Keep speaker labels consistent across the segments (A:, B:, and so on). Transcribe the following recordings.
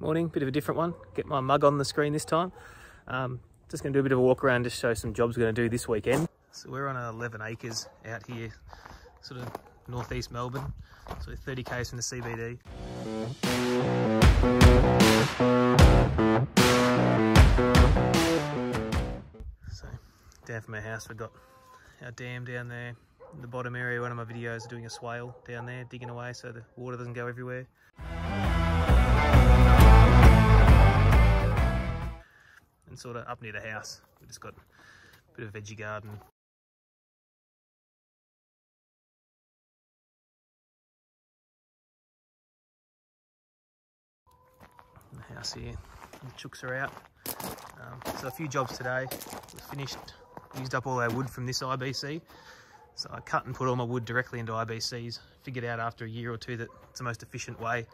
A: Morning, bit of a different one. Get my mug on the screen this time. Just going to do a bit of a walk around, just show some jobs we're going to do this weekend. So we're on 11 acres out here, sort of northeast Melbourne, so 30 k's from the CBD. So down from our house, we've got our dam down there. In the bottom area, one of my videos are doing a swale down there, digging away so the water doesn't go everywhere. And sort of up near the house, we've just got a bit of a veggie garden. In the house here, the chooks are out. So a few jobs today. We finished, used up all our wood from this IBC. So I cut and put all my wood directly into IBCs. Figured out after a year or two that it's the most efficient way.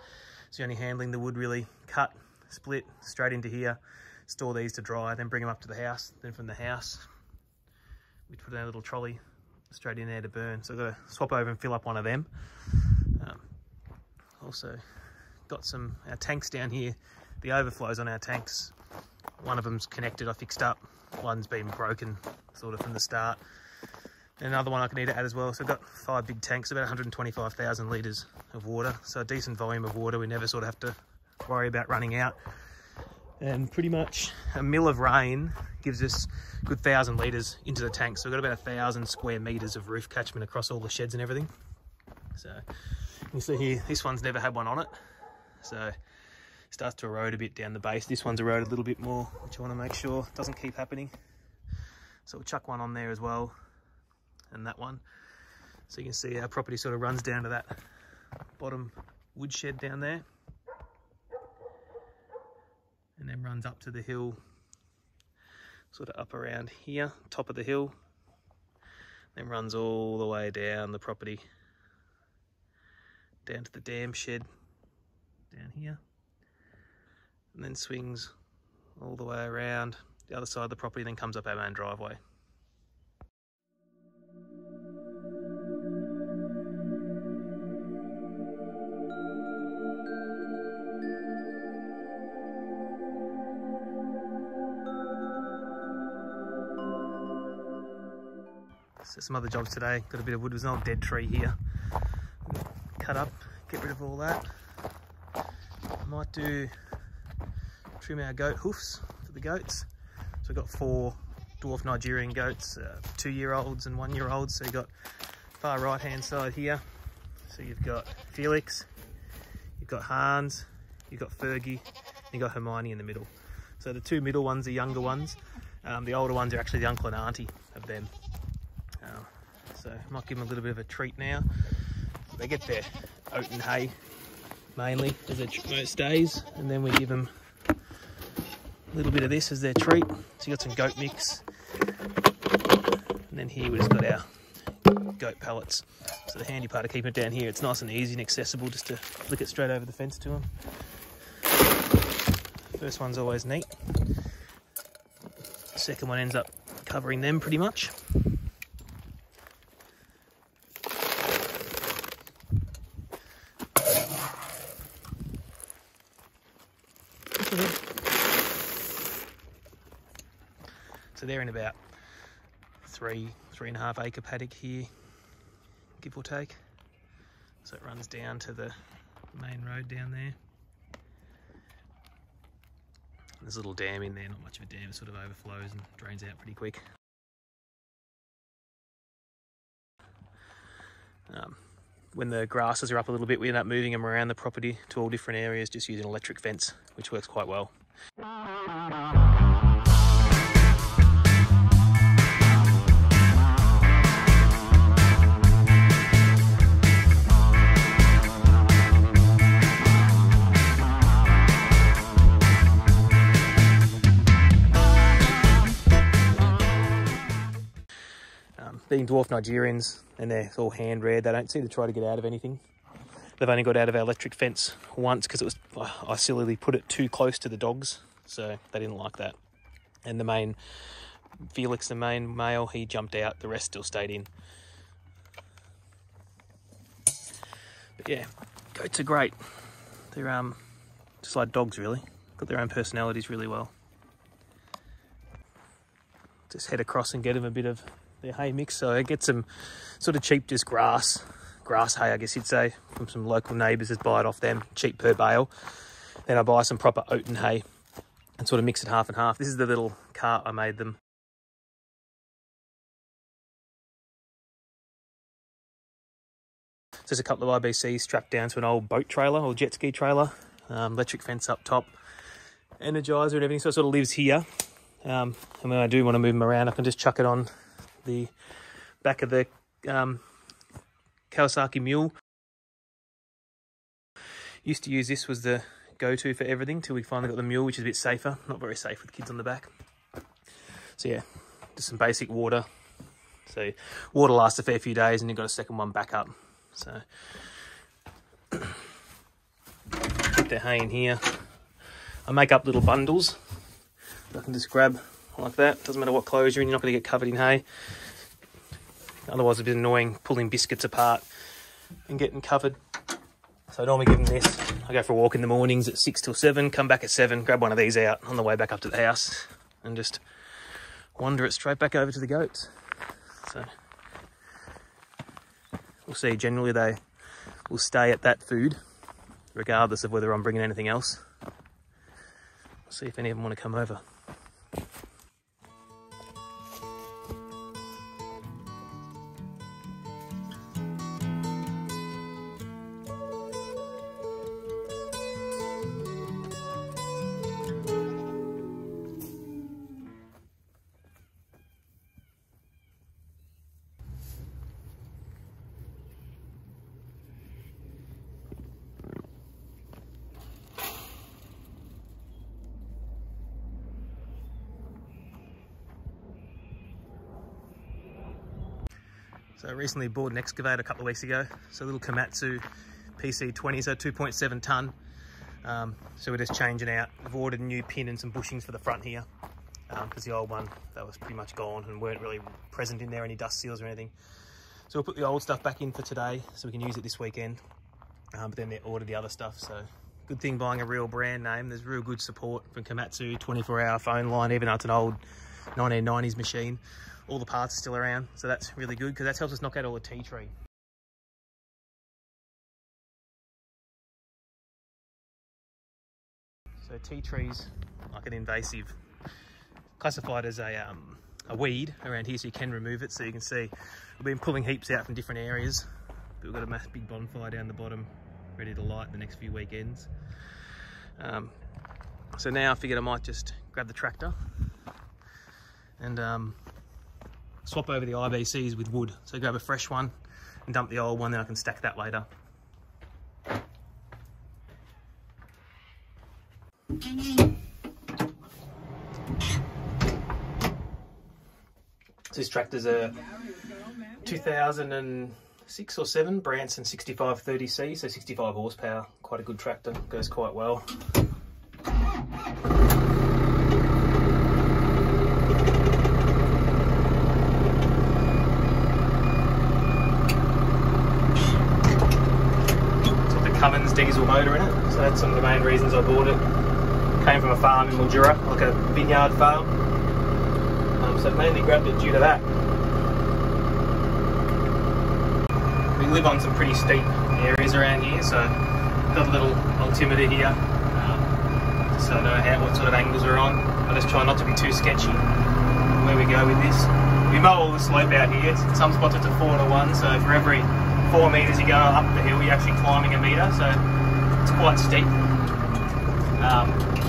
A: So you're only handling the wood really, cut, split, straight into here. Store these to dry, then bring them up to the house. Then from the house, we put in a little trolley straight in there to burn. So I've got to swap over and fill up one of them. Also got our tanks down here. The overflows on our tanks, one of them's connected, I fixed up. One's been broken sort of from the start. And another one I can need to add as well. So I've got 5 big tanks, about 125,000 litres of water. So a decent volume of water. We never sort of have to worry about running out. And pretty much a mill of rain gives us a good 1,000 litres into the tank. So we've got about 1,000 square metres of roof catchment across all the sheds and everything. So you see here, this one's never had one on it. So it starts to erode a bit down the base. This one's eroded a little bit more, which I want to make sure doesn't keep happening. So we'll chuck one on there as well, and that one. So you can see our property sort of runs down to that bottom wood shed down there. And then runs up to the hill, sort of up around here, top of the hill. Then runs all the way down the property, down to the dam shed, down here. And then swings all the way around the other side of the property, then comes up our main driveway. So some other jobs today, got a bit of wood. There's an old dead tree here. Cut up, get rid of all that. I might trim our goat hoofs for the goats. So we've got 4 dwarf Nigerian goats, 2-year-olds and 1-year-olds. So you've got far right hand side here. So you've got Felix, you've got Hans, you've got Fergie, and you've got Hermione in the middle. So the 2 middle ones are younger ones. The older ones are actually the uncle and auntie of them. So I might give them a little bit of a treat now. They get their oat and hay mainly as their most days, and then we give them a little bit of this as their treat. So you got some goat mix, and then here we just got our goat pellets. So the handy part of keeping it down here, it's nice and easy and accessible just to flick it straight over the fence to them. First one's always neat. Second one ends up covering them pretty much. So they're in about 3.5 acre paddock here, give or take. So it runs down to the main road down there. There's a little dam in there, not much of a dam, it sort of overflows and drains out pretty quick. When the grasses are up a little bit, we end up moving them around the property to all different areas, just using an electric fence, which works quite well. Being dwarf Nigerians, and they're all hand reared, they don't seem to try to get out of anything. They've only got out of our electric fence once because I silly put it too close to the dogs, so they didn't like that. And the main Felix, the main male, he jumped out, the rest still stayed in. But yeah, goats are great. They're just like dogs really, got their own personalities really well. Just head across and get them a bit of their hay mix. So I get some sort of cheap, just grass hay, I guess you'd say, from some local neighbours. Just buy it off them, cheap per bale. Then I buy some proper oaten hay and sort of mix it half and half. This is the little cart I made them. So there's a couple of IBCs strapped down to an old boat trailer or jet ski trailer. Electric fence up top, energizer and everything. So it sort of lives here. And when I do want to move them around, I can just chuck it on the back of the Kawasaki Mule. Used to use this, was the go-to for everything till we finally got the Mule, which is a bit safer. Not very safe with kids on the back. So yeah, just some basic water. So water lasts a fair few days and you've got a second one back up. So put the hay in here. I make up little bundles that I can just grab like that. Doesn't matter what clothes you're in, you're not going to get covered in hay. Otherwise it's a bit annoying pulling biscuits apart and getting covered. So I normally give them this. I go for a walk in the mornings at 6 till 7, come back at 7, grab one of these out on the way back up to the house and just wander it straight back over to the goats. So we'll see, generally they will stay at that food regardless of whether I'm bringing anything else. We'll see if any of them want to come over. So I recently bought an excavator a couple of weeks ago. So a little Komatsu PC20, so 2.7 tonne. So we're just changing out. I've ordered a new pin and some bushings for the front here, because the old one, that was pretty much gone and weren't really present in there, any dust seals or anything. So we'll put the old stuff back in for today so we can use it this weekend. But then they ordered the other stuff. So good thing buying a real brand name. There's real good support from Komatsu, 24-hour phone line, even though it's an old 1990s machine. All the parts are still around, so that's really good because that helps us knock out all the tea tree. So tea trees, like an invasive, classified as a weed around here, so you can remove it. So you can see we've been pulling heaps out from different areas, but we've got a mass big bonfire down the bottom ready to light the next few weekends. So now I figured I might just grab the tractor and swap over the IBCs with wood. So grab a fresh one and dump the old one, then I can stack that later. So this tractor's a 2006 or 7 Branson 6530C, so 65 horsepower. Quite a good tractor, goes quite well. Diesel motor in it, so that's some of the main reasons I bought it. Came from a farm in Mildura, like a vineyard farm, so mainly grabbed it due to that. We live on some pretty steep areas around here, so got a little altimeter here, so I know what sort of angles we're on. I just try not to be too sketchy where we go with this. We mow all the slope out here. In some spots it's a 4 to 1, so for every 4 metres you go up the hill, you're actually climbing a metre, so it's quite steep.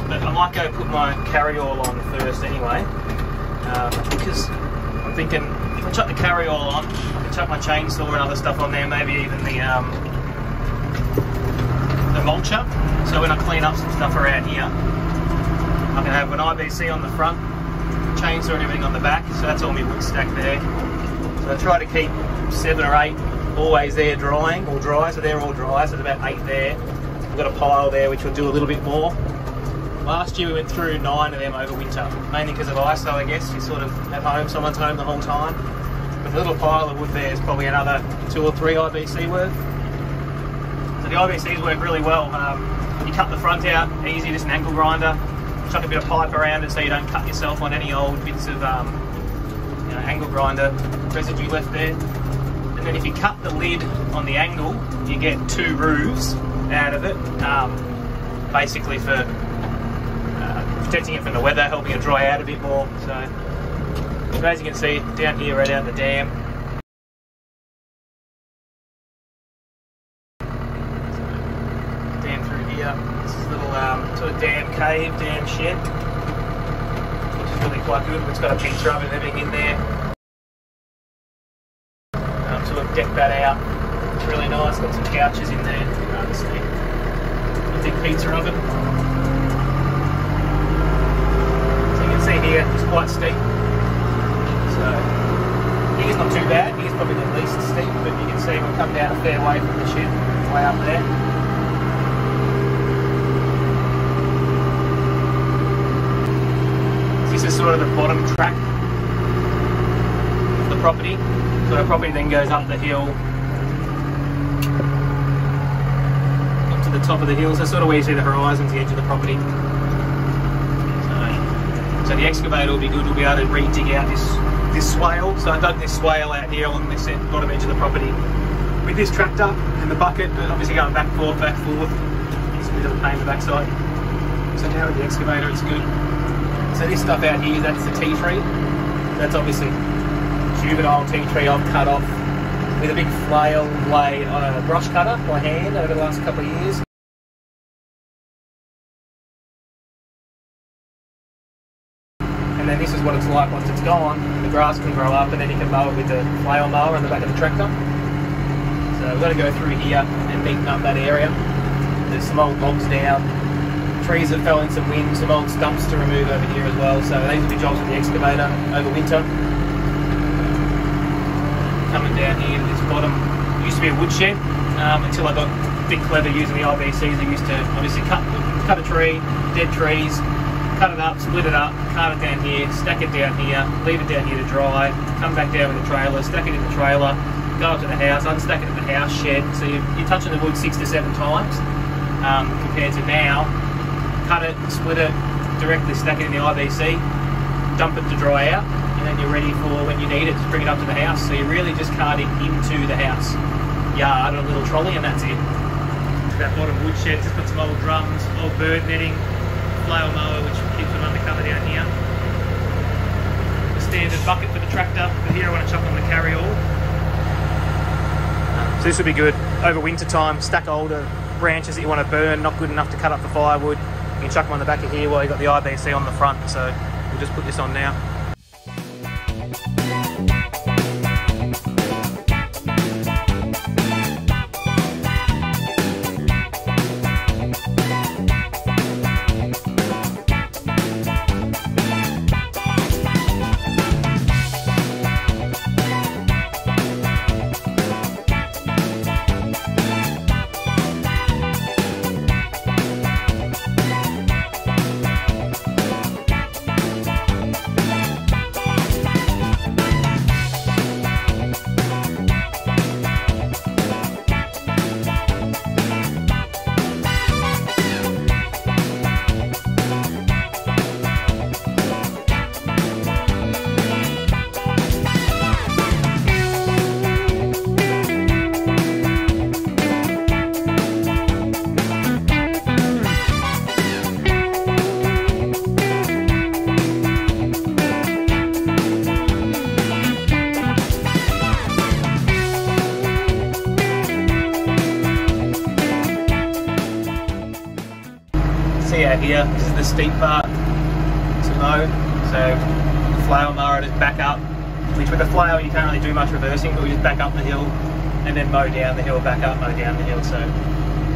A: But I might go put my carry-all on first anyway, because I'm thinking if I chuck the carry-all on, I can chuck my chainsaw and other stuff on there, maybe even the mulcher. So when I clean up some stuff around here, I can have an IBC on the front, chainsaw and everything on the back, so that's all my wood stacked there. So I try to keep 7 or 8 always there drying, or dry, so they're all dry, so there's about 8 there. We've got a pile there which will do a little bit more. Last year we went through 9 of them over winter, mainly because of ISO, I guess. You're sort of at home, someone's home the whole time. But the little pile of wood there is probably another 2 or 3 IBC worth. So the IBCs work really well. You You cut the front out, easy, just an angle grinder. Chuck a bit of pipe around it so you don't cut yourself on any old bits of angle grinder residue left there. And then if you cut the lid on the angle, you get 2 roofs out of it, basically for protecting it from the weather, helping it dry out a bit more. So as you can see, down here right out the dam. Down through here, this is a little sort of dam cave, dam shed, which is really quite good. It's got a picture of it and everything in there. Sort of deck that out. It's really nice. Got some couches in there. Just a big pizza oven. So you can see here, it's quite steep. So here's not too bad. Here's probably the least steep, but you can see we'll come down a fair way from the shed, way up there. This is sort of the bottom track of the property. So our property then goes up the hill, up to the top of the hill. So sort of where you see the horizon's the edge of the property. So the excavator will be good. We'll be able to re-dig out this swale. So I dug this swale out here along this bottom edge of the property with this tractor and the bucket, but obviously going back forth. It's a bit of a pain in the backside. So now with the excavator, it's good. So this stuff out here, that's the tea tree. That's obviously juvenile tea tree I've cut off with a big flail blade on a brush cutter by hand over the last couple of years. And then this is what it's like once it's gone. The grass can grow up and then you can mow it with the flail mower on the back of the tractor. So we've got to go through here and neaten up that area. There's some old logs down, trees that fell in some wind, some old stumps to remove over here as well. So these will be jobs with the excavator over winter. Coming down here to this bottom, it used to be a woodshed until I got a bit clever using the IBCs. I used to obviously cut a tree, dead trees, cut it up, split it up, cart it down here, stack it down here, leave it down here to dry, come back down with the trailer, stack it in the trailer, go up to the house, unstack it at the house shed. So you're touching the wood 6 to 7 times compared to now. Cut it, split it, directly stack it in the IBC, dump it to dry out, and then you're ready for when you need it, just bring it up to the house. So you're really just carting into the house yard on a little trolley, and that's it. That bottom woodshed just got some old drums, old bird netting, flail mower which keeps them undercover down here. The standard bucket for the tractor, but here I want to chuck on the carry-all. So this will be good over winter time. Stack older branches that you want to burn, not good enough to cut up for firewood. You can chuck them on the back of here while you've got the IBC on the front. So we'll just put this on now. See out here, this is the steep part to mow. So the flail mower just back up, which with the flail you can't really do much reversing, but we just back up the hill and then mow down the hill, back up, mow down the hill. So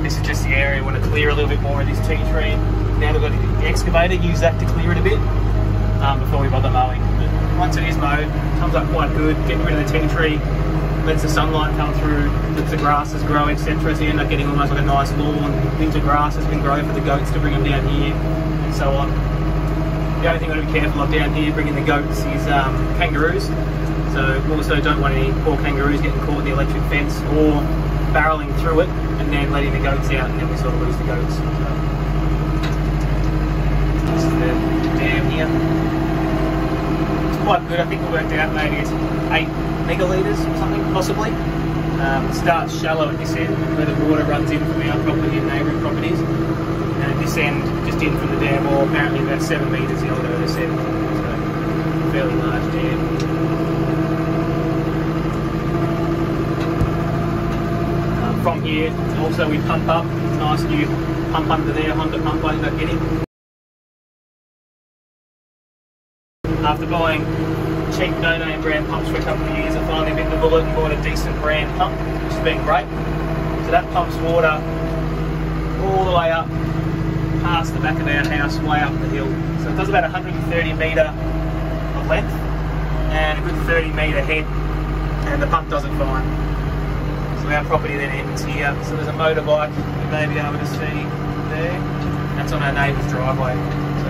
A: this is just the area we want to clear a little bit more of this tea tree. Now we've got the excavator, use that to clear it a bit before we bother mowing. But once it is mowed, it comes up quite good, getting rid of the tea tree, lets the sunlight come through, lets the grasses grow, etc. So you end up getting almost like a nice lawn. Winter grasses can grow for the goats to bring them down here, and so on. The only thing we've got to be careful of down here, bringing the goats, is kangaroos. So we also don't want any poor kangaroos getting caught in the electric fence or barreling through it and then letting the goats out, and then we sort of lose the goats. So this is the dam here. It's quite good. I think we worked out maybe it's 8 megalitres or something, possibly. It starts shallow at this end where the water runs in from our property and neighbouring properties, and at this end, just in from the dam wall, apparently about 7 metres the older this end. So fairly large dam. From here, also we pump up, nice new pump under there, Honda pump I ended up getting. After buying cheap no-name brand pumps for a couple of years, I finally bit the bullet and bought a decent brand pump, which has been great. So that pumps water all the way up past the back of our house, way up the hill. So it does about 130 metre of length and a good 30 metre head, and the pump does it fine. So our property then ends here. So there's a motorbike you may be able to see there. That's on our neighbour's driveway. So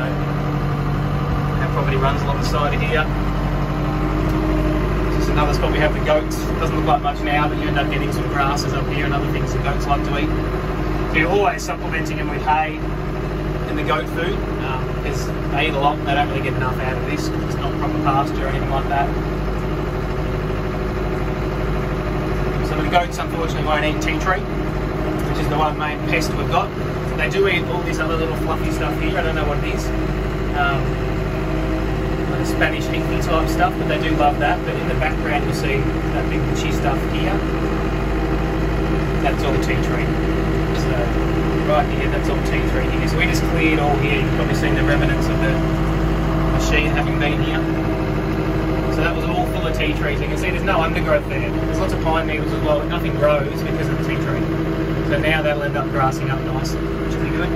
A: our property runs along the side of here. Just another spot we have the goats. It doesn't look like much now, but you end up getting some grasses up here and other things the goats like to eat. So you're always supplementing them with hay and the goat food, because they eat a lot and they don't really get enough out of this. It's not proper pasture or anything like that. So the goats unfortunately won't eat tea tree, which is the one main pest we've got. They do eat all this other little fluffy stuff here, I don't know what it is. Like Spanish hinky type stuff, but they do love that. But in the background you'll see that big bushy stuff here. That's all tea tree. So right here, that's all tea tree here. So we just cleared all here. You've probably seen the remnants of the machine having been here. So that was all full of tea trees. You can see there's no undergrowth there. There's lots of pine needles as well, but nothing grows because of the tea tree. So now that'll end up grassing up nicely, which will be good.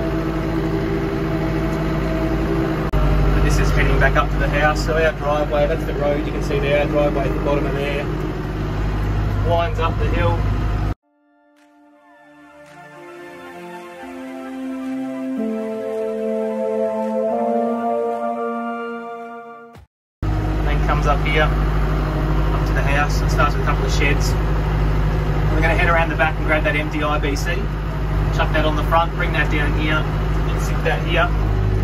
A: But this is heading back up to the house. So our driveway, that's the road you can see there. Our driveway at the bottom of there winds up the hill. Comes up here, up to the house. It starts with a couple of sheds. We're going to head around the back and grab that empty IBC, chuck that on the front, bring that down here, and sit that here,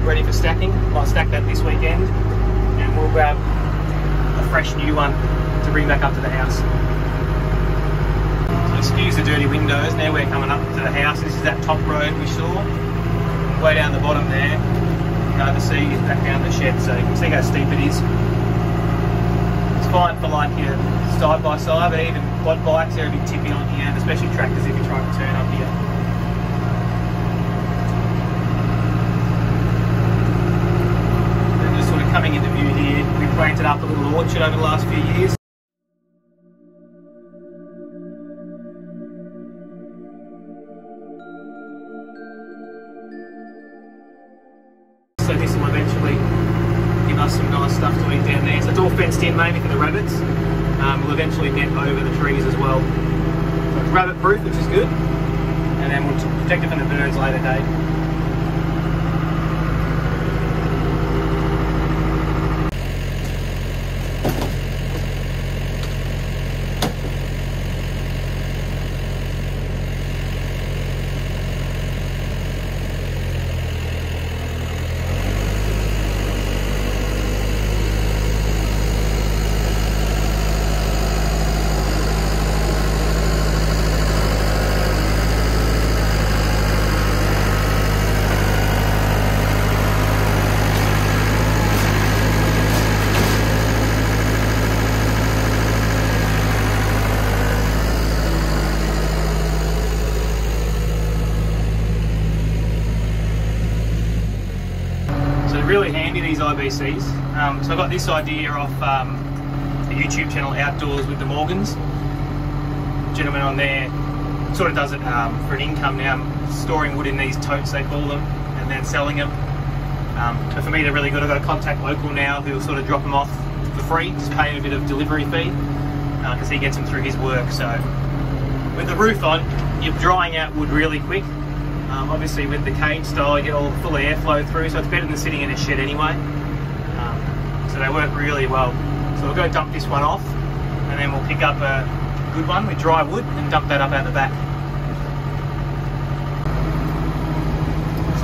A: ready for stacking. I'll stack that this weekend, and we'll grab a fresh new one to bring back up to the house. So excuse the dirty windows, now we're coming up to the house. This is that top road we saw, way down the bottom there. You can see back down the shed, so you can see how steep it is. It's fine for like your side by side, but even quad bikes, they're a bit tippy on here, and especially tractors if you're trying to turn up here. And just sort of coming into view here, we've planted up a little orchard over the last few years. So this will eventually give us some nice stuff to eat down there. So it's all fenced in mainly for the rabbits. We'll eventually net over the trees as well. So it's rabbit proof, which is good. And then we'll protect it from the birds later date. Really handy, these IBCs. So I got this idea off the YouTube channel Outdoors with the Morgans. Gentleman on there sort of does it for an income now, storing wood in these totes they call them, and then selling them. But for me they're really good. I've got a contact local now who'll sort of drop them off for free, just pay him a bit of delivery fee, because he gets them through his work. So with the roof on, you're drying out wood really quick. Obviously with the cage style you get all full airflow through, so it's better than sitting in a shed anyway. So they work really well. So we'll go dump this one off, and then we'll pick up a good one with dry wood and dump that up out the back.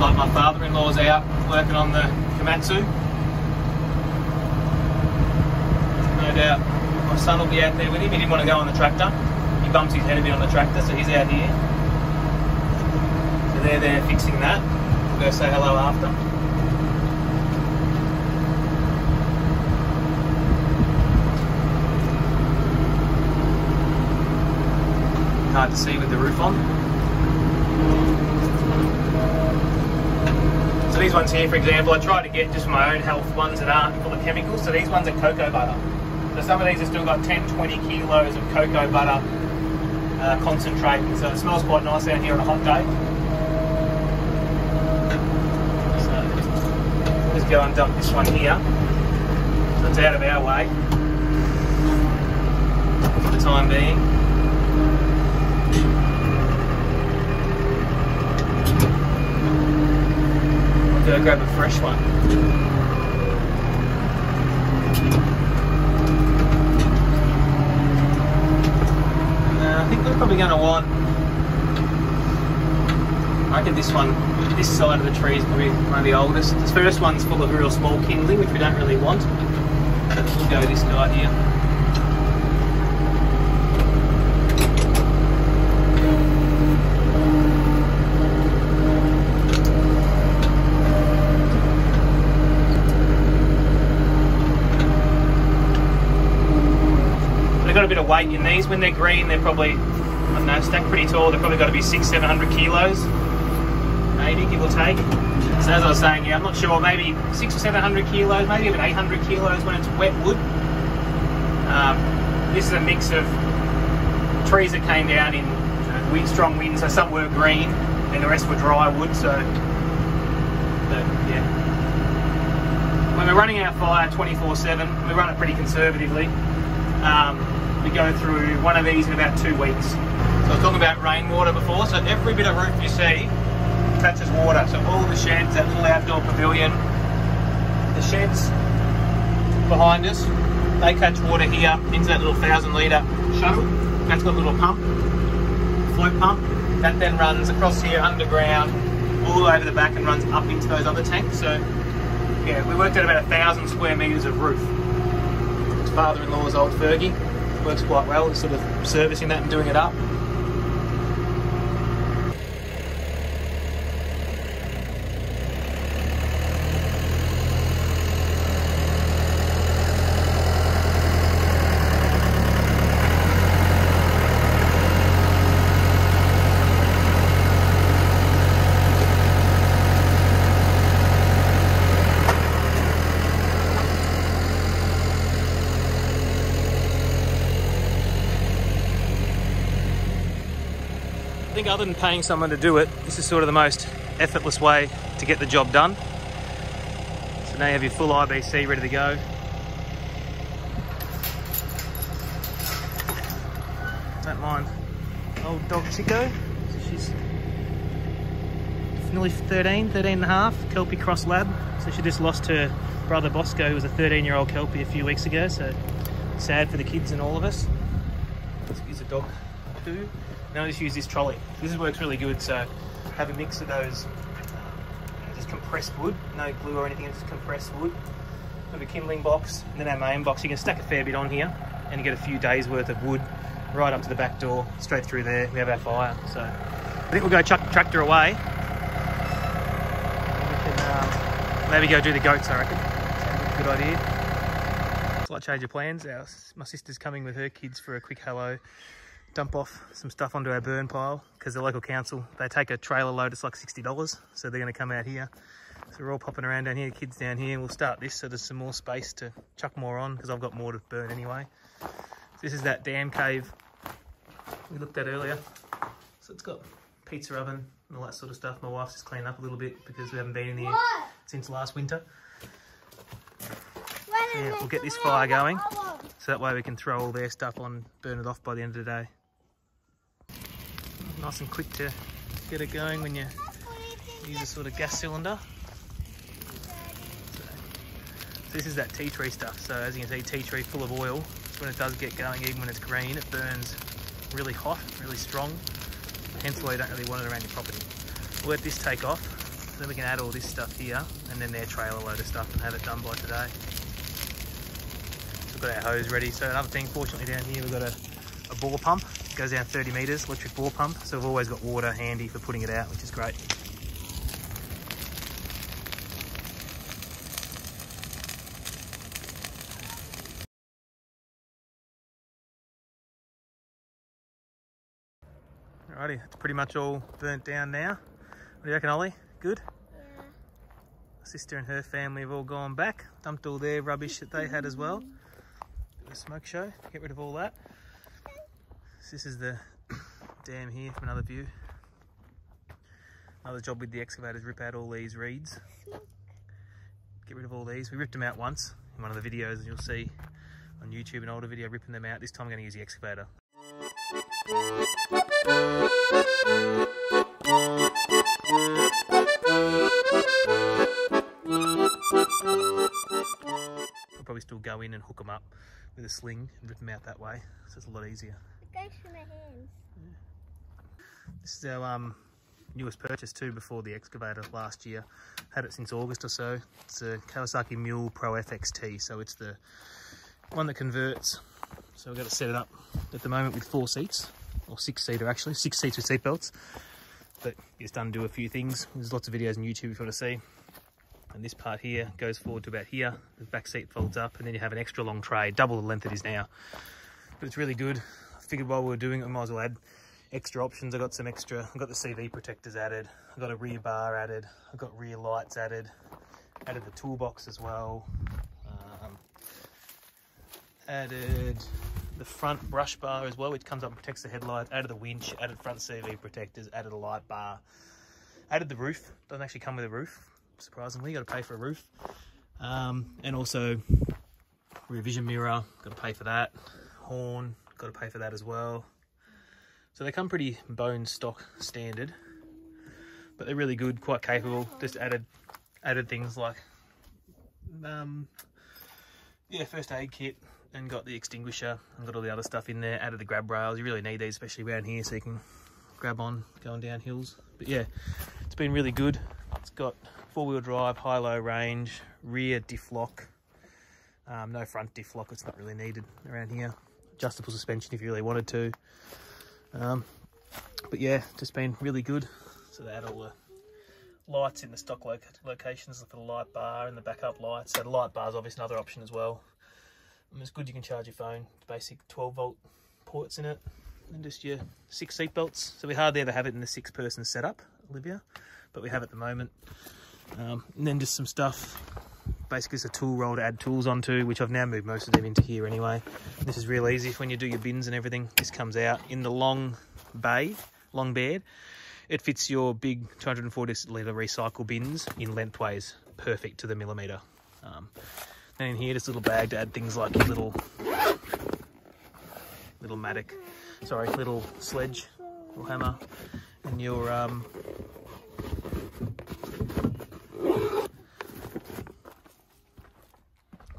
A: like my father-in-law's out working on the Komatsu. No doubt my son will be out there with him. He didn't want to go on the tractor. He bumps his head a bit on the tractor, so he's out here. So they're there fixing that. We'll go say hello after. Hard to see with the roof on. So these ones here, for example, I try to get just for my own health ones that aren't full of chemicals. So these ones are cocoa butter. So some of these have still got 10-20 kilos of cocoa butter concentrate. So it smells quite nice out here on a hot day. So just go and dump this one here. So it's out of our way for the time being. Go grab a fresh one. I think we're probably going to want, I reckon this one, this side of the tree is probably one of the oldest. This first one's full of real small kindling, which we don't really want. We'll go this guy here. Got a bit of weight in these. When they're green, they're probably, I don't know, stacked pretty tall. They've probably got to be 600-700 kilos, maybe, give or take. So as I was saying, yeah, I'm not sure, maybe 600 or 700 kilos, maybe even 800 kilos when it's wet wood. This is a mix of trees that came down in strong winds, so some were green and the rest were dry wood. So yeah, when we're running our fire 24/7, we run it pretty conservatively. We go through one of these in about 2 weeks. So I was talking about rainwater before, so every bit of roof you see touches water. So all the sheds, that little outdoor pavilion, the sheds behind us, they catch water here into that little 1,000-litre shuttle. That's got a little pump, float pump, that then runs across here underground, all over the back and runs up into those other tanks. So yeah, we worked out about 1,000 square metres of roof. It's father-in-law's old Fergie. Works quite well, it's sort of servicing that and doing it up. I think other than paying someone to do it, this is sort of the most effortless way to get the job done. So now you have your full IBC ready to go. Don't mind old dog Chico. She's nearly 13 and a half, Kelpie Cross Lab. So she just lost her brother Bosco, who was a 13-year-old Kelpie a few weeks ago. So sad for the kids and all of us. Let's use a dog poo. Now I just use this trolley. This works really good, so have a mix of those just compressed wood, no glue or anything, just compressed wood. Got a kindling box, and then our main box. You can stack a fair bit on here, and you get a few days worth of wood right up to the back door, straight through there. We have our fire. So I think we'll go chuck the tractor away. We can maybe go do the goats, I reckon. Sounds like a good idea. Slight change of plans. My sister's coming with her kids for a quick hello. Dump off some stuff onto our burn pile because the local council, they take a trailer load, it's like $60, so they're going to come out here. So we're all popping around down here, kids down here, and we'll start this so there's some more space to chuck more on because I've got more to burn anyway. So this is that dam cave we looked at earlier. So it's got pizza oven and all that sort of stuff. My wife's just cleaning up a little bit because we haven't been in here since last winter. So yeah, we'll get this fire going so that way we can throw all their stuff on, burn it off by the end of the day. Nice and quick to get it going when you use a sort of gas cylinder. So this is that tea tree stuff. So as you can see, tea tree full of oil. So when it does get going, even when it's green, it burns really hot, really strong. Hence why you don't really want it around your property. We'll let this take off. So then we can add all this stuff here and then their trailer load of stuff and have it done by today. So we've got our hose ready. So another thing, fortunately down here we've got a bore pump. It goes down 30 metres, electric bore pump. So we've always got water handy for putting it out, which is great. Alrighty, it's pretty much all burnt down now. What do you reckon, Ollie? Good? Yeah. Sister and her family have all gone back, dumped all their rubbish that they had as well. Bit of a smoke show, get rid of all that. So this is the dam here from another view. Another job with the excavators, rip out all these reeds. Get rid of all these. We ripped them out once in one of the videos, and you'll see on YouTube an older video ripping them out. This time I'm going to use the excavator. I'll probably still go in and hook them up with a sling and rip them out that way, so it's a lot easier. It goes through my hands. Yeah. This is our newest purchase too, before the excavator last year. Had it since August or so. It's a Kawasaki Mule PRO FXT, so it's the one that converts. So we've got to set it up at the moment with 4 seats, or 6-seater actually, 6 seats with seat belts. But you just undo a few things. There's lots of videos on YouTube if you want to see. And this part here goes forward to about here. The back seat folds up, and then you have an extra long tray, double the length it is now. But it's really good. I figured while we were doing it, we might as well add extra options. I got some extra. I got the CV protectors added. I got a rear bar added. I got rear lights added. Added the toolbox as well. Added the front brush bar as well, which comes up and protects the headlight. Added the winch, added front CV protectors, added a light bar, added the roof. Doesn't actually come with a roof, surprisingly. You got to pay for a roof, and also rear vision mirror. Got to pay for that. Horn, got to pay for that as well. So they come pretty bone stock standard, but they're really good, quite capable. Just added things like yeah, first aid kit. And got the extinguisher and got all the other stuff in there. Added the grab rails. You really need these, especially around here, so you can grab on going down hills. But yeah, it's been really good. It's got 4-wheel drive, high-low range, rear diff lock. No front diff lock, it's not really needed around here. Adjustable suspension if you really wanted to. But yeah, just been really good. So they had all the lights in the stock locations for the light bar and the backup lights. So the light bar is obviously another option as well. And it's good, you can charge your phone. Basic 12-volt ports in it, and just your 6 seat belts. So we hardly ever have it in the 6-person setup, Olivia, but we have at the moment. And then just some stuff. Basically, it's a tool roll to add tools onto, which I've now moved most of them into here anyway. This is real easy when you do your bins and everything. This comes out in the long bay, long bed. It fits your big 240-litre recycle bins in lengthways, perfect to the millimetre. And in here, this little bag to add things like your little mattock, sorry, little sledge or hammer, and your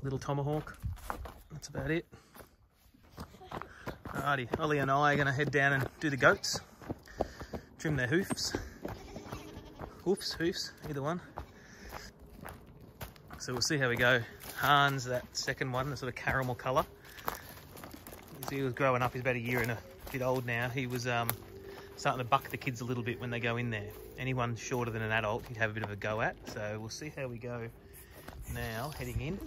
A: little tomahawk. That's about it. Alrighty, Ollie and I are going to head down and do the goats, trim their hoofs, either one. So we'll see how we go. Hans, that second one, the sort of caramel colour. He was growing up, he's about a year and a bit old now. He was starting to buck the kids a little bit when they go in there. Anyone shorter than an adult, he'd have a bit of a go at. So we'll see how we go now, heading in.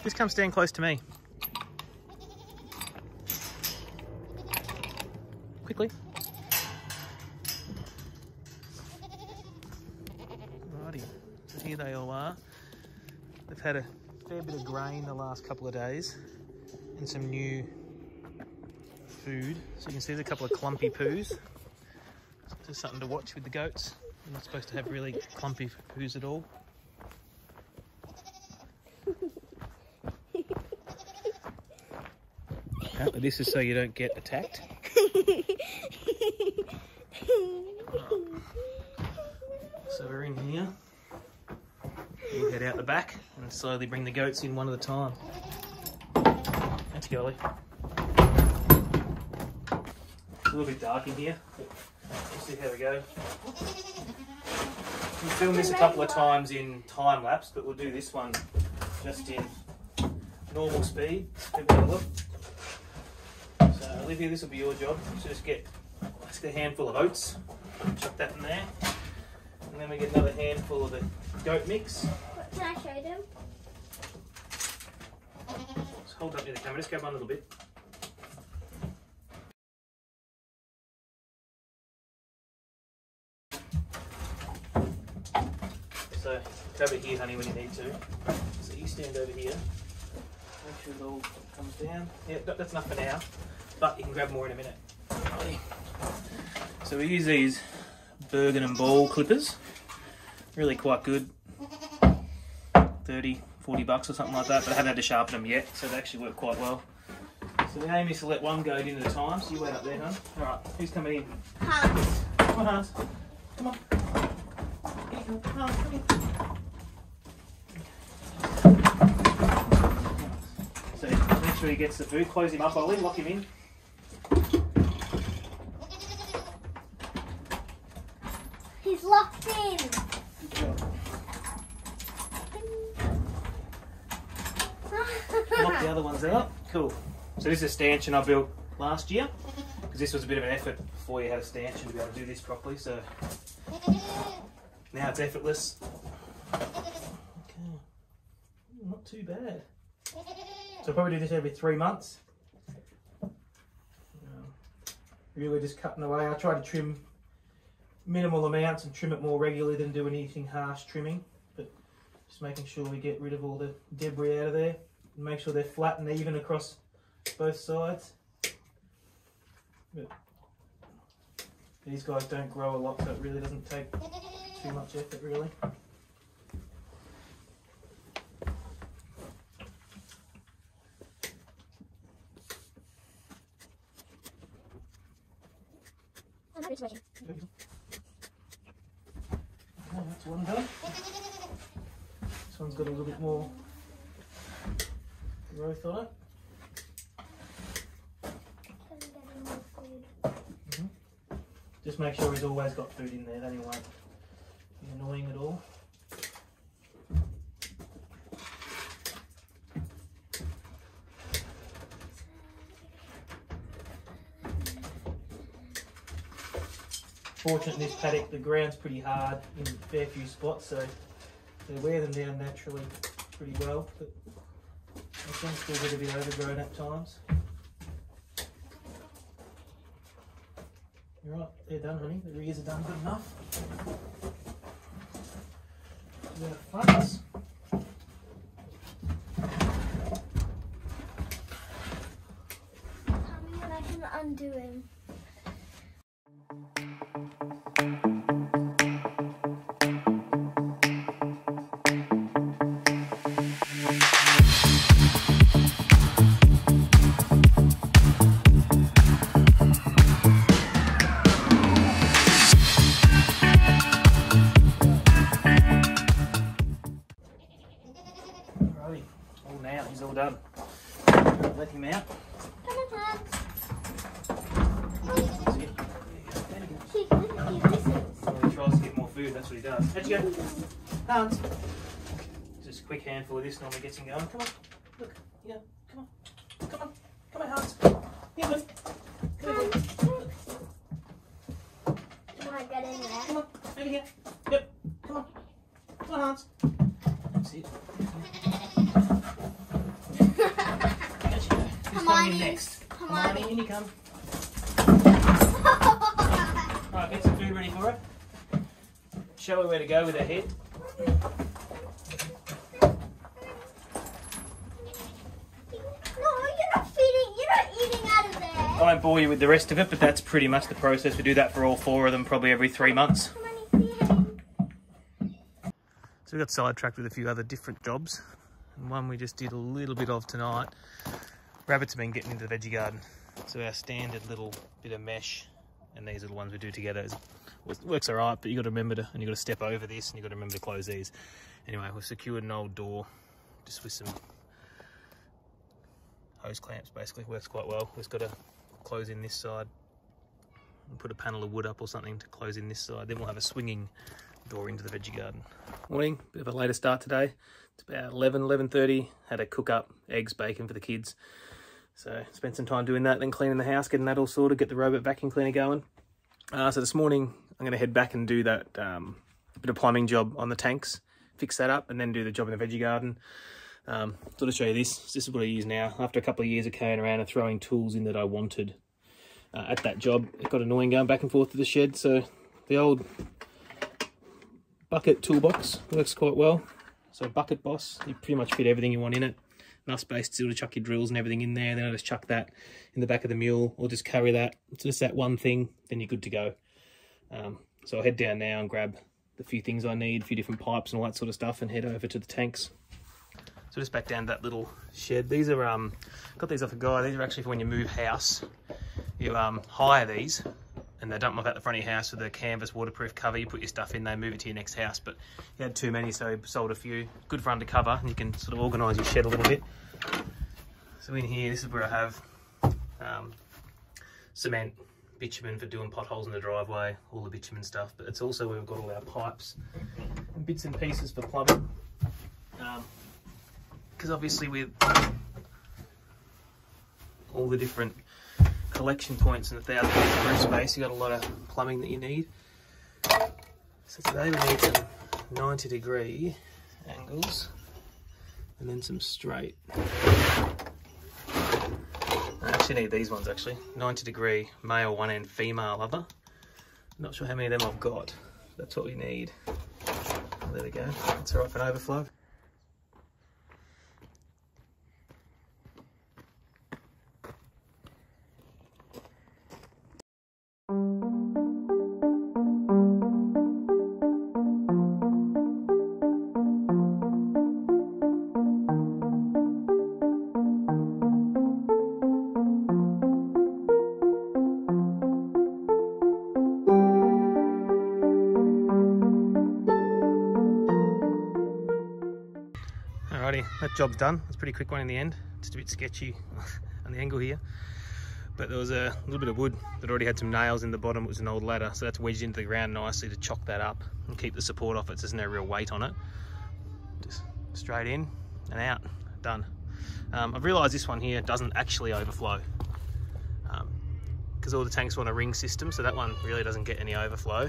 A: Just come stand close to me. Quickly. Alrighty, so here they all are. They've had a fair bit of grain the last couple of days and some new food. So you can see there's a couple of clumpy poos. Just something to watch with the goats. You're not supposed to have really clumpy poos at all. Apparently this is so you don't get attacked. So we're in here. We'll head out the back and slowly bring the goats in one at a time. Let's go, Ollie. It's a little bit dark in here. Let's see how we go. We filmed this a couple of times in time lapse, but we'll do this one just in normal speed. Have a look. So Olivia, this will be your job. So just get a handful of oats, chuck that in there, and then we get another handful of the goat mix.
B: Can I show them?
A: Just hold up near the camera, just grab one little bit. So grab it here, honey, when you need to. So you stand over here. Make sure it all comes down. Yeah, that's enough for now, but you can grab more in a minute. So we use these Bergen and Ball clippers. Really quite good. 30, 40 bucks or something like that, but I haven't had to sharpen them yet, so they actually work quite well. So the aim is to let one goat in at a time, so you wait up there, huh? Alright, who's coming in?
B: Hans.
A: Come on, Hans. Come on. Here you come. Hans, come in. So make sure he gets the food. Close him up, Ollie. Lock him in.
B: He's locked in.
A: Good job. Lock the other ones out. Cool. So this is a stanchion I built last year, because this was a bit of an effort before you had a stanchion to be able to do this properly. So now it's effortless. Okay. Not too bad. So I'll probably do this every 3 months. Really just cutting away. I try to trim minimal amounts and trim it more regularly than do anything harsh trimming, but just making sure we get rid of all the debris out of there and make sure they're flat and even across both sides. But these guys don't grow a lot, so it really doesn't take too much effort really. Oh, that's one done. This one's got a little bit more growth on it. Just make sure he's always got food in there, then he won't be annoying at all. Fortunate in this paddock, the ground's pretty hard in a fair few spots, so they wear them down naturally pretty well, but they can still get a bit overgrown at times. You're right, they're done, honey. The rears are done good enough. The fronts.
B: Tell me when I can undo him.
A: All done. Let him out.
B: Come on, Hans.
A: Well, he tries to get more food, that's what he does. Let's go. Hans. Just a quick handful of this normally gets him going. Come on. Look. Yeah. Come on. Come on. Come on, Hans. Here, look. Come on.
B: Can I get in there?
A: Come on. Over here. Yep. Come on. Come on, Hans. That's it. Who's coming in next? Come on in, you come. Alright, get some food ready for her. Show her where to go with her head.
B: No, you're not feeding, you're not eating out of there.
A: I won't bore you with the rest of it, but that's pretty much the process. We do that for all 4 of them probably every 3 months. So we got sidetracked with a few other different jobs. And one we just did a little bit of tonight. Rabbits have been getting into the veggie garden. So our standard little bit of mesh and these are the ones we do together. It works all right, but you got to remember to, and you got to step over this and you got to remember to close these. Anyway, we've secured an old door just with some hose clamps basically. Works quite well. We've got to close in this side and put a panel of wood up or something to close in this side. Then we'll have a swinging door into the veggie garden. Morning, bit of a later start today. It's about 11:30. Had to cook up eggs, bacon for the kids. So spent some time doing that, then cleaning the house, getting that all sorted, get the robot vacuum cleaner going. So this morning I'm going to head back and do that bit of plumbing job on the tanks, fix that up, and then do the job in the veggie garden. So to show you this is what I use now. After a couple of years of carrying around and throwing tools in that I wanted at that job, it got annoying going back and forth to the shed. So the old bucket toolbox works quite well. So bucket boss, you pretty much fit everything you want in it. Enough space to sort of chuck your drills and everything in there. Then I just chuck that in the back of the mule, or just carry that. It's just that one thing, then you're good to go. So I'll head down now and grab the few things I need, a few different pipes and all that sort of stuff, and head over to the tanks. So just back down to that little shed. These are got these off a guy. These are actually for when you move house. You hire these, and they dump them out the front of your house with a canvas waterproof cover. You put your stuff in, they move it to your next house. But he had too many, so he sold a few. Good for undercover, and you can sort of organise your shed a little bit. So in here, this is where I have cement, bitumen for doing potholes in the driveway, all the bitumen stuff. But it's also where we've got all our pipes and bits and pieces for plumbing. Because obviously with all the different collection points and 1,000 litres of roof space, you got a lot of plumbing that you need. So today we need some 90-degree angles and then some straight. I actually need these ones actually. 90-degree male one and female other. Not sure how many of them I've got. That's what we need. There we go. That's alright for an overflow. Alrighty, that job's done. It's a pretty quick one in the end. Just a bit sketchy on the angle here. But there was a little bit of wood that already had some nails in the bottom. It was an old ladder, so that's wedged into the ground nicely to chock that up and keep the support off it so there's no real weight on it. Just straight in and out, done. I've realised this one here doesn't actually overflow because all the tanks want a ring system, so that one really doesn't get any overflow.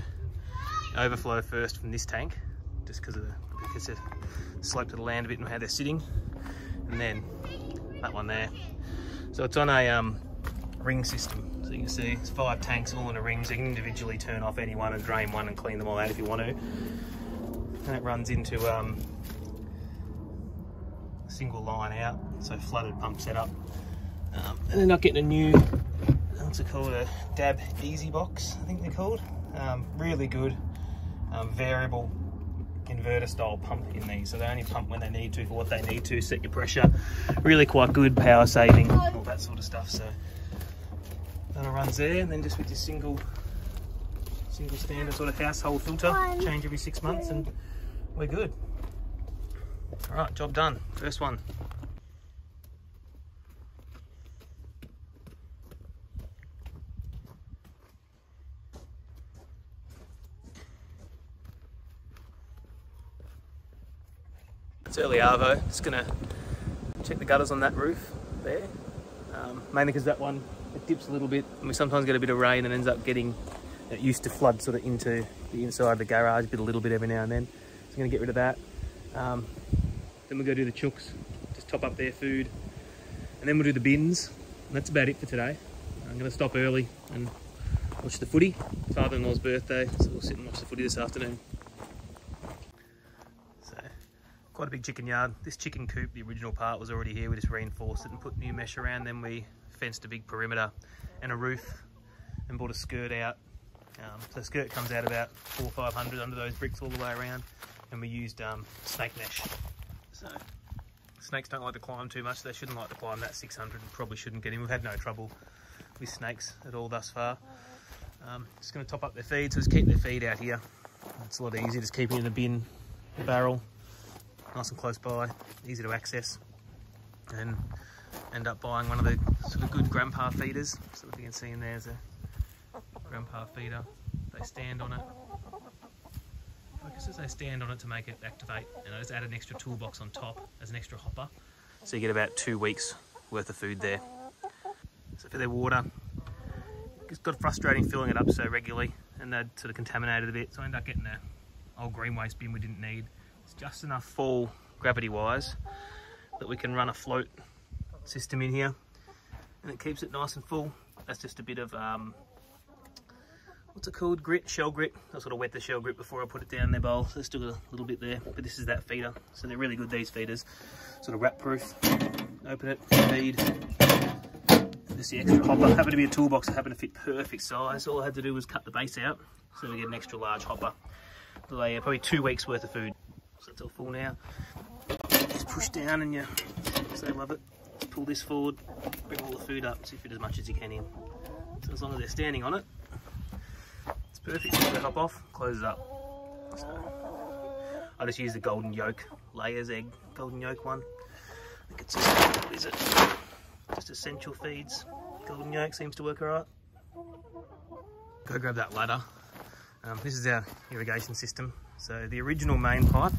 A: Overflow first from this tank, just because of the slope to the land a bit and how they're sitting, and then that one there. So it's on a ring system, so you can see it's 5 tanks all in a ring, so you can individually turn off any one and drain one and clean them all out if you want to. And it runs into a single line out, so flooded pump setup. And then not getting a new, what's it called, a DAB Easy Box, I think they're called. Really good variable inverter style pump in these, so they only pump when they need to for what they need to, set your pressure. Really quite good, power saving, all that sort of stuff. So then it runs there, and then just with your single standard sort of household filter, change every 6 months, and we're good. All right, job done. First one. It's early arvo, just gonna check the gutters on that roof there, mainly because that one, it dips a little bit and we sometimes get a bit of rain and ends up getting it used to flood sort of into the inside of the garage, a little bit every now and then. So I'm gonna get rid of that. Then we'll go do the chooks, just top up their food, and then we'll do the bins, and that's about it for today. I'm gonna stop early and watch the footy. Father-in-law's birthday, so we'll sit and watch the footy this afternoon. Quite a big chicken yard. This chicken coop, the original part, was already here. We just reinforced it and put new mesh around. Then we fenced a big perimeter and a roof and brought a skirt out. So the skirt comes out about 400 or 500 under those bricks all the way around. And we used snake mesh. So snakes don't like to climb too much. They shouldn't like to climb that 600 and probably shouldn't get in. We've had no trouble with snakes at all thus far. Just going to top up their feed, so just keep their feed out here. It's a lot easier just keeping it in a bin, a barrel. Nice and close by, easy to access, and end up buying one of the sort of good grandpa feeders. So if you can see in there's a grandpa feeder. They stand on it. Focuses, they stand on it to make it activate, and I just added an extra toolbox on top as an extra hopper. So you get about 2 weeks worth of food there. So for their water, it's got frustrating filling it up so regularly, and they'd sort of contaminated a bit, so I ended up getting an old green waste bin we didn't need. It's just enough full gravity wise that we can run a float system in here, and it keeps it nice and full. That's just a bit of what's it called, grit, shell grit. I sort of wet the shell grit before I put it down in their bowl, so there's still got a little bit there, but this is that feeder, so they're really good, these feeders. Sort of wrap proof. Open it, feed. Just the extra hopper. Happened to be a toolbox that happened to fit perfect size. All I had to do was cut the base out, so we get an extra large hopper. So they probably 2 weeks worth of food. So it's all full now. Just push down and you say love it. Just pull this forward, bring all the food up, so you fit as much as you can in. So as long as they're standing on it, it's perfect. So they hop off, close it up. So I just use the golden yolk layers egg, golden yolk one. I think it's just, what is it? Just essential feeds. Golden yolk seems to work alright. Go grab that ladder. This is our irrigation system. So the original main pipe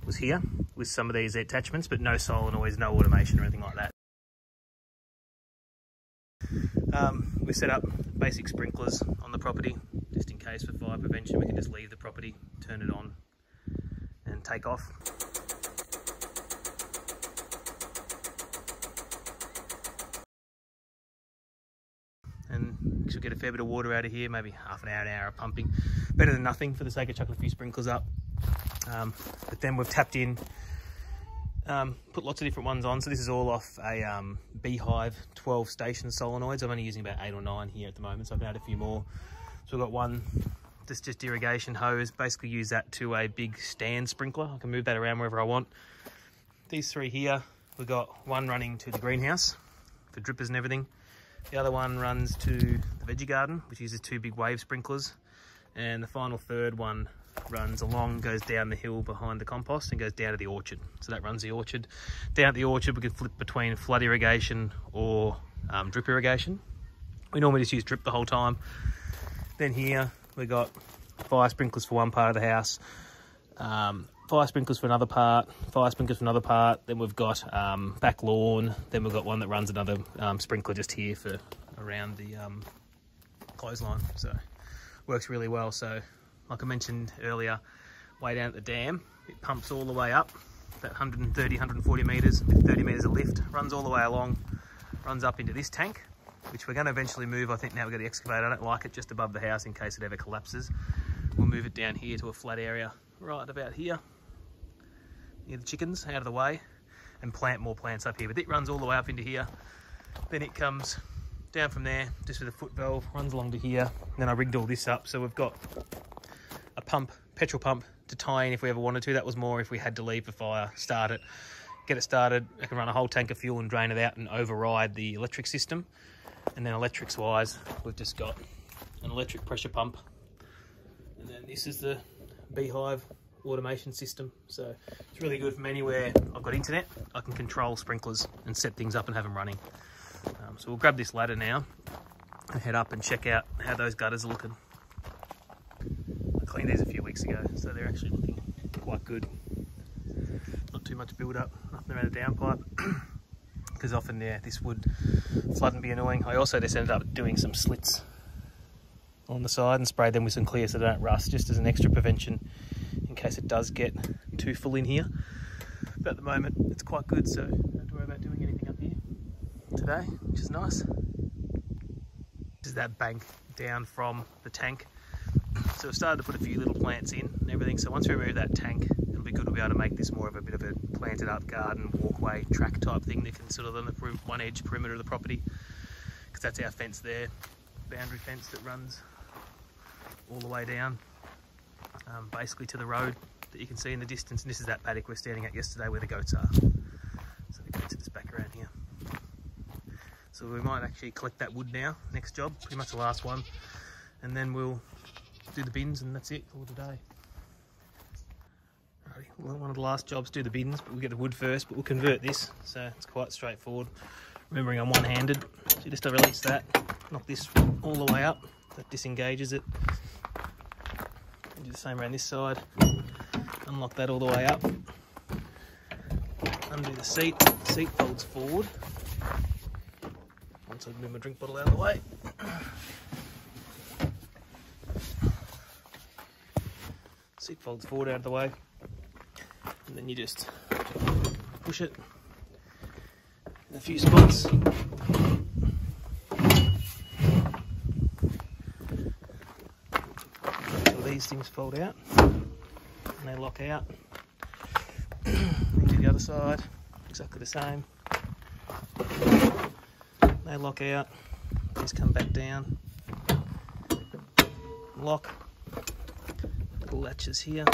A: was here with some of these attachments, but no solenoids, no automation or anything like that. We set up basic sprinklers on the property, just in case for fire prevention. We can just leave the property, turn it on and take off. And she'll get a fair bit of water out of here, maybe half an hour of pumping. Better than nothing for the sake of chucking a few sprinklers up. But then we've tapped in, put lots of different ones on. So this is all off a Beehive 12 station solenoids. I'm only using about 8 or 9 here at the moment, so I can add a few more. So we've got one, just irrigation hose, basically use that to a big stand sprinkler. I can move that around wherever I want. These 3 here, we've got one running to the greenhouse for drippers and everything. The other one runs to the veggie garden, which uses 2 big wave sprinklers. And the final third one runs along, goes down the hill behind the compost and goes down to the orchard. So that runs the orchard. Down at the orchard, we can flip between flood irrigation or drip irrigation. We normally just use drip the whole time. Then here, we got fire sprinklers for one part of the house, fire sprinklers for another part, fire sprinklers for another part. Then we've got back lawn. Then we've got one that runs another sprinkler just here for around the clothesline. So works really well. So like I mentioned earlier, way down at the dam, it pumps all the way up, about 130, 140 metres, 30 metres of lift, runs all the way along, runs up into this tank, which we're going to eventually move. I think now we've got the excavator. I don't like it just above the house in case it ever collapses. We'll move it down here to a flat area right about here, near the chickens, out of the way, and plant more plants up here. But it runs all the way up into here. Then it comes down from there, just with a foot valve, runs along to here. And then I rigged all this up. So we've got a pump, petrol pump, to tie in if we ever wanted to. That was more if we had to leave for fire, start it, get it started. I can run a whole tank of fuel and drain it out and override the electric system. And then electrics wise, we've just got an electric pressure pump. And then this is the Beehive automation system. So it's really good from anywhere I've got internet. I can control sprinklers and set things up and have them running. So we'll grab this ladder now and head up and check out how those gutters are looking. I cleaned these a few weeks ago, so they're actually looking quite good. Not too much build up, nothing around a downpipe, because often this would flood and be annoying. I also just ended up doing some slits on the side and sprayed them with some clear so they don't rust, just as an extra prevention in case it does get too full in here. But at the moment it's quite good, so I don't have to worry about doing anything up here today, which is nice. This is that bank down from the tank. So we've started to put a few little plants in and everything. So once we remove that tank, it'll be good to be able to make this more of a bit of a planted up garden, walkway, track type thing that can sort of on the one edge perimeter of the property. Because that's our fence there, boundary fence that runs all the way down, basically to the road that you can see in the distance. And this is that paddock we're standing at yesterday where the goats are. So the goats are just back around here. So we might actually collect that wood now, next job, pretty much the last one. And then we'll do the bins and that's it for today. Alrighty, well, one of the last jobs, do the bins, but we'll get the wood first, but we'll convert this. So it's quite straightforward. Remembering I'm one-handed, so you just release that, knock this all the way up, that disengages it. Do the same around this side. Unlock that all the way up. Undo the seat. Seat folds forward. Once I move my drink bottle out of the way. Seat folds forward out of the way. And then you just push it in a few spots. So these things fold out and they lock out. Then do the other side, exactly the same. They lock out, these come back down, lock, little latches here,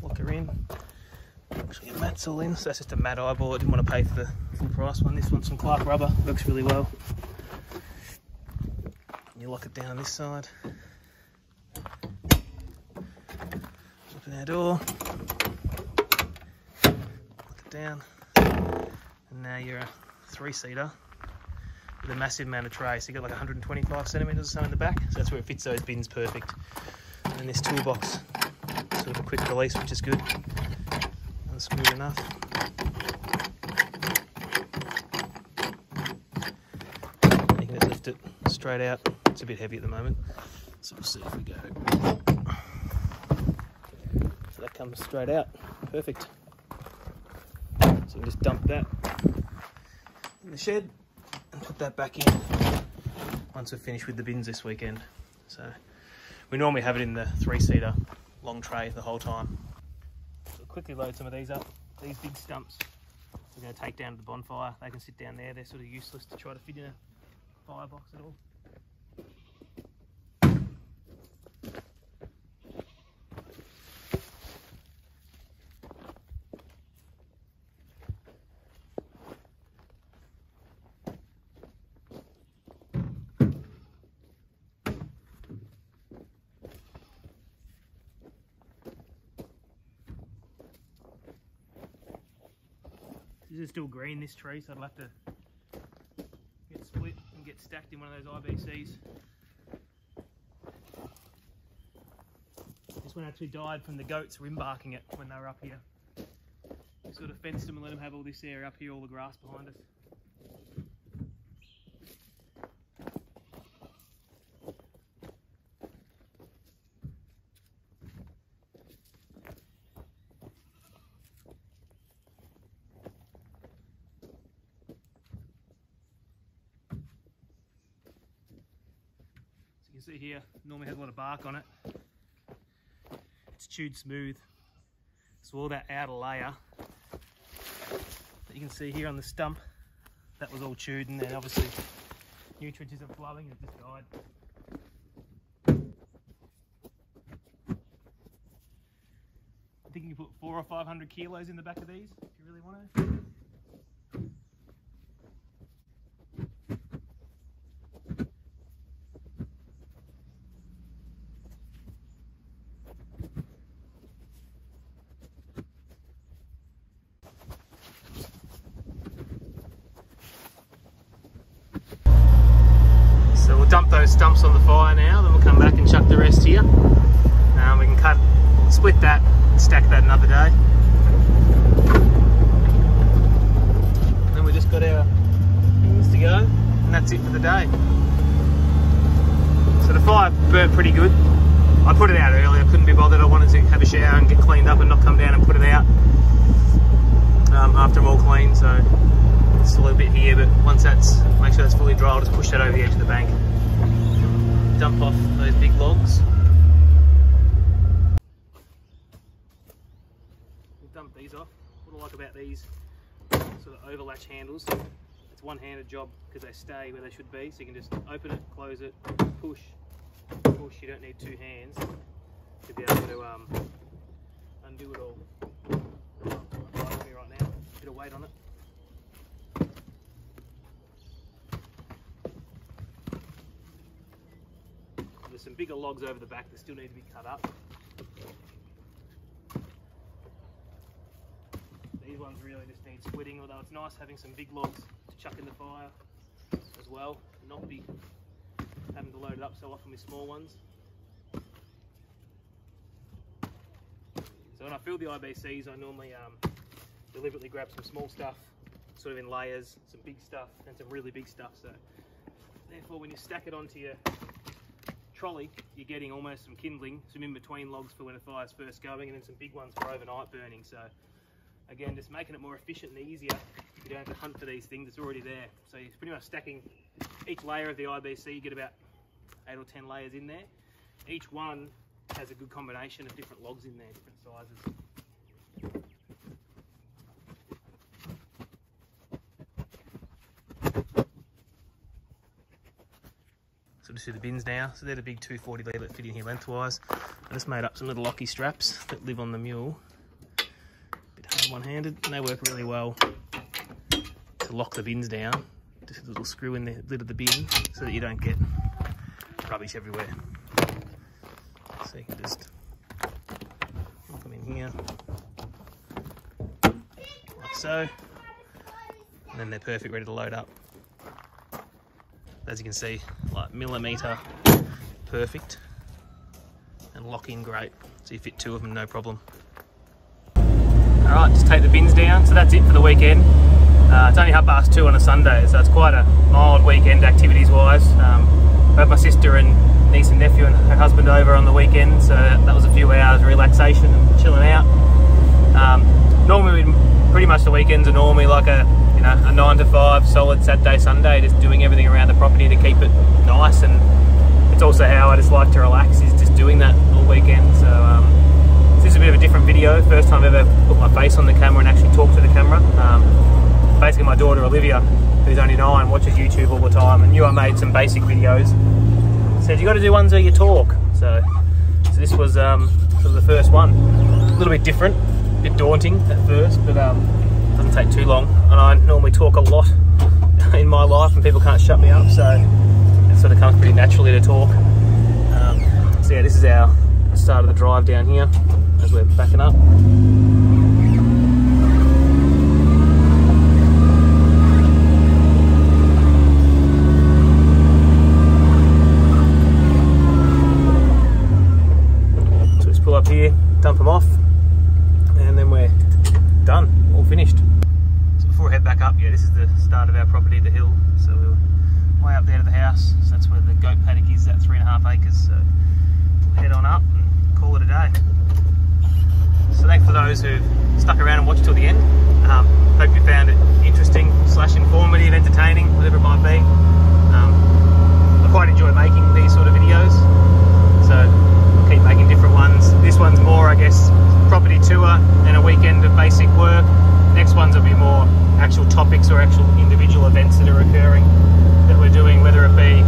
A: lock her in. Actually, your mat's all in, so that's just a mat I bought. I didn't want to pay for the full price one. This one's some Clark rubber, works really well. You lock it down this side. Open our door. Lock it down. And now you're a 3-seater with a massive amount of tray. So you've got like 125 centimetres or so in the back. So that's where it fits those bins perfect. And this toolbox, sort of a quick release, which is good. Unscrewed enough. You can just lift it straight out. It's a bit heavy at the moment, so we'll see if we go. So that comes straight out, perfect. So you can just dump that in the shed and put that back in once we're finished with the bins this weekend. So we normally have it in the 3-seater long tray the whole time. So quickly load some of these up. These big stumps we're going to take down to the bonfire. They can sit down there. They're sort of useless to try to fit in a firebox at all. This is still green, this tree, so I'll have to get split and get stacked in one of those IBCs. This one actually died from the goats rim barking it when they were up here. We sort of fenced them and let them have all this area up here, all the grass behind us. You can see here, normally has a lot of bark on it. It's chewed smooth. So all that outer layer that you can see here on the stump, that was all chewed, and then obviously nutrients isn't flowing, it just died. I think you can put 400 or 500 kilos in the back of these if you really want to. So we'll dump those stumps on the fire now, then we'll come back and chuck the rest here. We can split that and stack that another day. And then we just got our things to go, and that's it for the day. So the fire burnt pretty good. I put it out early, I couldn't be bothered. I wanted to have a shower and get cleaned up and not come down and put it out after I'm all clean. So it's still a bit here, but once make sure that's fully dry, I'll just push that over the edge of the bank. Dump off those big logs. We'll dump these off. What I like about these sort of overlatch handles, it's one-handed job because they stay where they should be. So you can just open it, close it, push. You don't need two hands to be able to undo it all. Right with me right now. Bit of weight on it. There's some bigger logs over the back that still need to be cut up. These ones really just need splitting, although it's nice having some big logs to chuck in the fire as well. Not be having to load it up so often with small ones. So when I fill the IBCs, I normally deliberately grab some small stuff, sort of in layers, some big stuff and some really big stuff. So therefore when you stack it onto your trolley, you're getting almost some kindling, some in between logs for when a fire's first going, and then some big ones for overnight burning. So again, just making it more efficient and easier. You don't have to hunt for these things, it's already there. So you're pretty much stacking each layer of the IBC, you get about 8 or 10 layers in there. Each one has a good combination of different logs in there, different sizes. So just do the bins now. So they're the big 240 litre that fit in here lengthwise. I just made up some little locky straps that live on the mule. A bit hard one-handed, and they work really well to lock the bins down. Just a little screw in the lid of the bin so that you don't get rubbish everywhere. So you can just lock them in here, like so, and then they're perfect, ready to load up. As you can see, like millimetre perfect and lock in great. So you fit 2 of them, no problem. Alright, just take the bins down. So that's it for the weekend. It's only 2:30 on a Sunday, so it's quite a mild weekend activities wise. I had my sister and niece and nephew and her husband over on the weekend, so that was a few hours of relaxation and chilling out. Normally, pretty much the weekends are normally like a 9 to 5 solid Saturday, Sunday, just doing everything around the property to keep it nice. And it's also how I just like to relax, is just doing that all weekend. So this is a bit of a different video. First time I've ever put my face on the camera and actually talk to the camera. Basically my daughter Olivia, who's only 9, watches YouTube all the time, and I made some basic videos. Said you got to do ones where you talk. So this was sort of the first one. A little bit different, a bit daunting at first, but doesn't take too long. And I normally talk a lot in my life, and people can't shut me up, so it sort of comes pretty naturally to talk. So yeah, this is our start of the drive down here as we're backing up. Pull up here, dump them off, and then we're done, all finished. So before we head back up, yeah, this is the start of our property, the hill. So we're way up there to the house. So that's where the goat paddock is, that 3.5 acres. So we'll head on up and call it a day. So thanks for those who've stuck around and watched till the end. Hope you found it interesting / informative, entertaining, whatever it might be. I quite enjoy making these sort of videos, so keep making different ones. This one's more, I guess, property tour and a weekend of basic work. Next ones will be more actual topics or actual individual events that are occurring that we're doing, whether it be